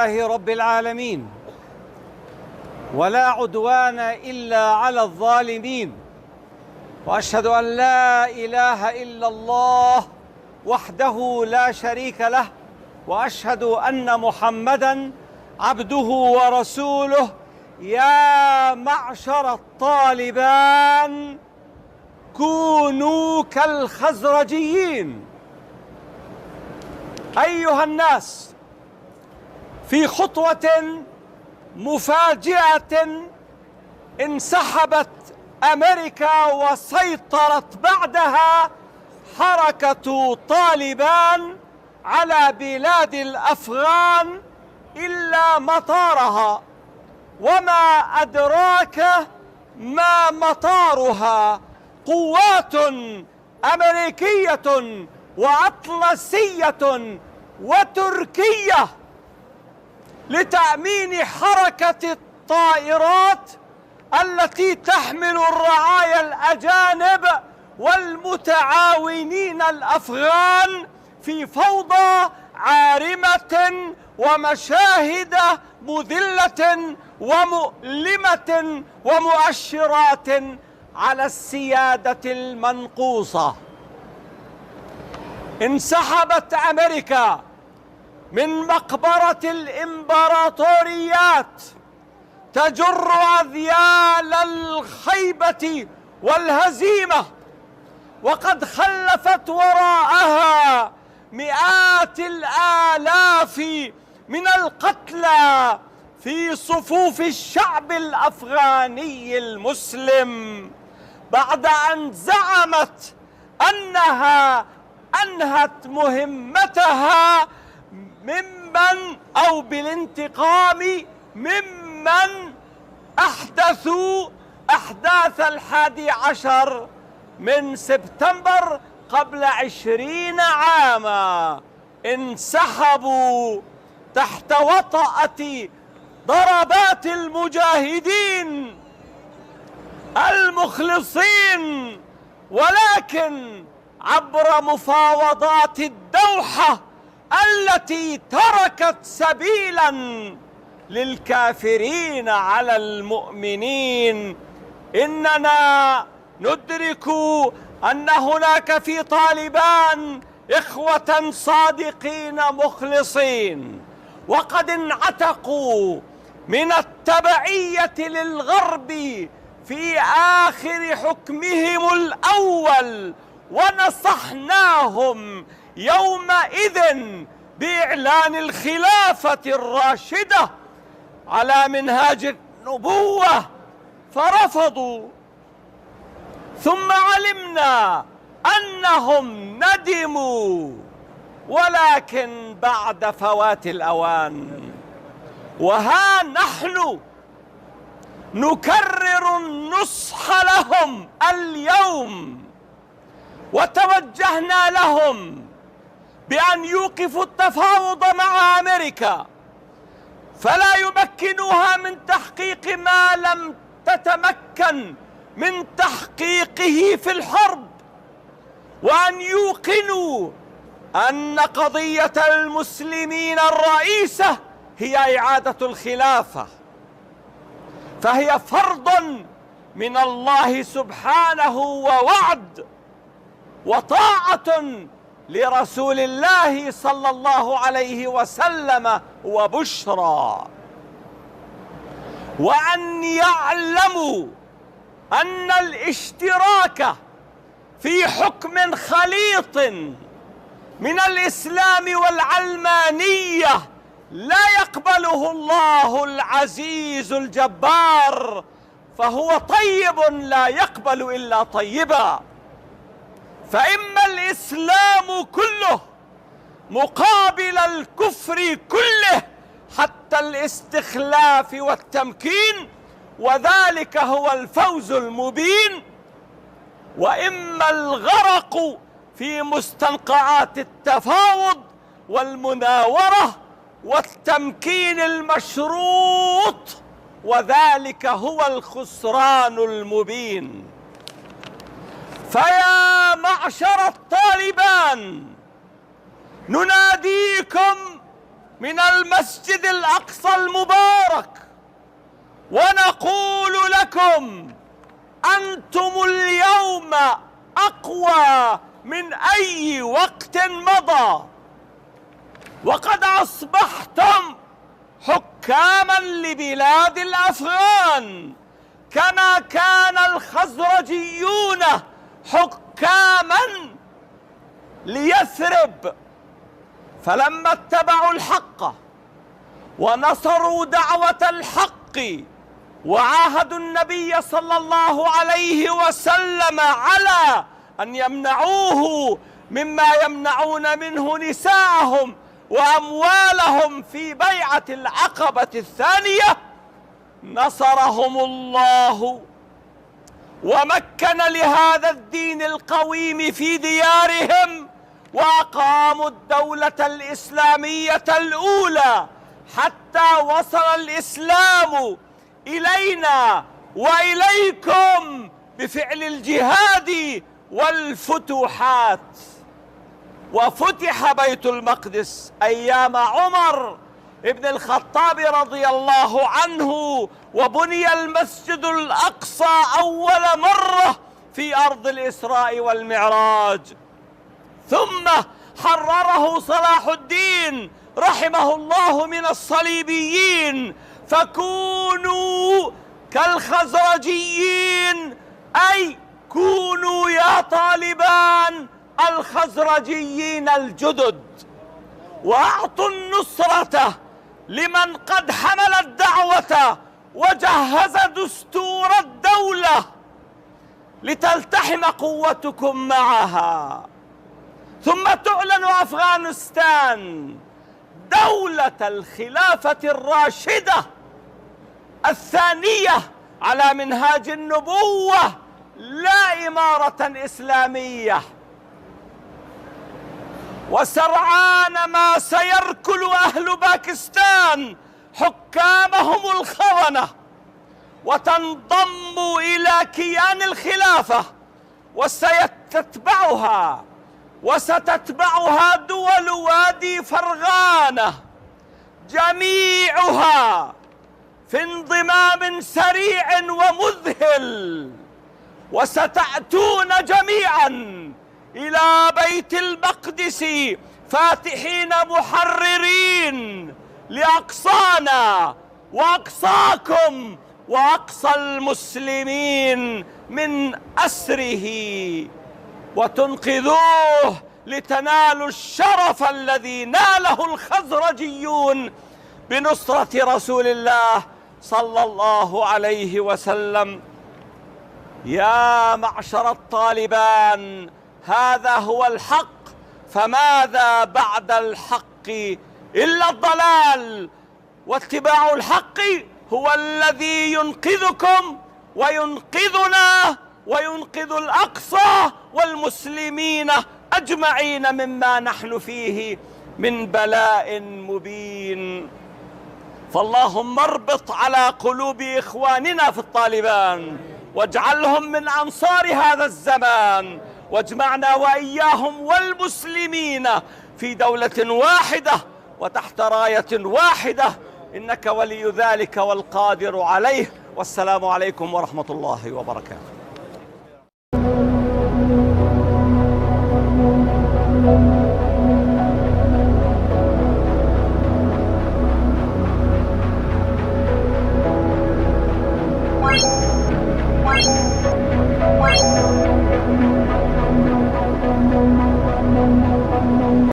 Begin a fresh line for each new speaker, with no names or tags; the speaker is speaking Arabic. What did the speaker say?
لله رب العالمين، ولا عدوان إلا على الظالمين، وأشهد أن لا إله إلا الله وحده لا شريك له، وأشهد أن محمدًا عبده ورسوله. يا معشر الطالبان كونوا كالخزرجيين. أيها الناس، في خطوة مفاجئة انسحبت أمريكا وسيطرت بعدها حركة طالبان على بلاد الأفغان إلا مطارها، وما أدراك ما مطارها؟ قوات أمريكية وأطلسية وتركية لتأمين حركة الطائرات التي تحمل الرعايا الأجانب والمتعاونين الأفغان في فوضى عارمة ومشاهد مذلة ومؤلمة ومؤشرات على السيادة المنقوصة. انسحبت أمريكا من مقبرة الإمبراطوريات تجر أذيال الخيبة والهزيمة، وقد خلفت وراءها مئات الآلاف من القتلى في صفوف الشعب الأفغاني المسلم، بعد أن زعمت أنها أنهت مهمتها ممن أو بالانتقام ممن أحدثوا أحداث 11 من سبتمبر قبل 20 عاما. انسحبوا تحت وطأة ضربات المجاهدين المخلصين، ولكن عبر مفاوضات الدوحة التي تركت سبيلا للكافرين على المؤمنين. إننا ندرك أن هناك في طالبان إخوة صادقين مخلصين، وقد انعتقوا من التبعية للغرب في آخر حكمهم الأول، ونصحناهم يومئذ بإعلان الخلافة الراشدة على منهاج النبوة فرفضوا، ثم علمنا أنهم ندموا، ولكن بعد فوات الأوان. وها نحن نكرر النصح لهم اليوم، وتوجهنا لهم بأن يوقفوا التفاوض مع أمريكا، فلا يمكنوها من تحقيق ما لم تتمكن من تحقيقه في الحرب، وأن يوقنوا أن قضية المسلمين الرئيسة هي إعادة الخلافة، فهي فرض من الله سبحانه ووعد وطاعة لرسول الله صلى الله عليه وسلم وبشرى، وأن يعلموا أن الاشتراك في حكم خليط من الإسلام والعلمانية لا يقبله الله العزيز الجبار، فهو طيب لا يقبل إلا طيبا. فإما الإسلام كله مقابل الكفر كله حتى الاستخلاف والتمكين، وذلك هو الفوز المبين، وإما الغرق في مستنقعات التفاوض والمناورة والتمكين المشروط، وذلك هو الخسران المبين. فيا معشر الطالبان، نناديكم من المسجد الأقصى المبارك ونقول لكم أنتم اليوم أقوى من أي وقت مضى، وقد أصبحتم حكاما لبلاد الأفغان كما كان الخزرجيون حكاما ليثرب. فلما اتبعوا الحق ونصروا دعوة الحق وعاهدوا النبي صلى الله عليه وسلم على أن يمنعوه مما يمنعون منه نساءهم وأموالهم في بيعة العقبة الثانية، نصرهم الله ومكن لهذا الدين القويم في ديارهم، وأقاموا الدولة الإسلامية الأولى حتى وصل الإسلام إلينا وإليكم بفعل الجهاد والفتوحات. وفتح بيت المقدس أيام عمر ابن الخطاب رضي الله عنه، وبني المسجد الأقصى أول مرة في أرض الإسراء والمعراج، ثم حرره صلاح الدين رحمه الله من الصليبيين. فكونوا كالخزرجيين، أي كونوا يا طالبان الخزرجيين الجدد، وأعطوا النصرة لمن قد حمل الدعوة وجهز دستور الدولة لتلتحم قوتكم معها. ثم تعلن أفغانستان دولة الخلافة الراشدة الثانية على منهاج النبوة، لا إمارة إسلامية. وسرعان ما سيركل أهل باكستان حكامهم الخونة وتنضم إلى كيان الخلافة، وستتبعها دول وادي فرغانة جميعها في انضمام سريع ومذهل، وستأتون جميعا إلى بيت المقدس فاتحين محررين لأقصانا وأقصاكم وأقصى المسلمين من أسره، وتنقذوه لتنالوا الشرف الذي ناله الخزرجيون بنصرة رسول الله صلى الله عليه وسلم. يا معشر الطالبان، هذا هو الحق، فماذا بعد الحق إلا الضلال؟ واتباع الحق هو الذي ينقذكم وينقذنا وينقذ الأقصى والمسلمين أجمعين مما نحن فيه من بلاء مبين. فاللهم اربط على قلوب إخواننا في الطالبان واجعلهم من أنصار هذا الزمان، واجمعنا وإياهم والمسلمين في دولة واحدة وتحت راية واحدة، إنك ولي ذلك والقادر عليه. والسلام عليكم ورحمة الله وبركاته.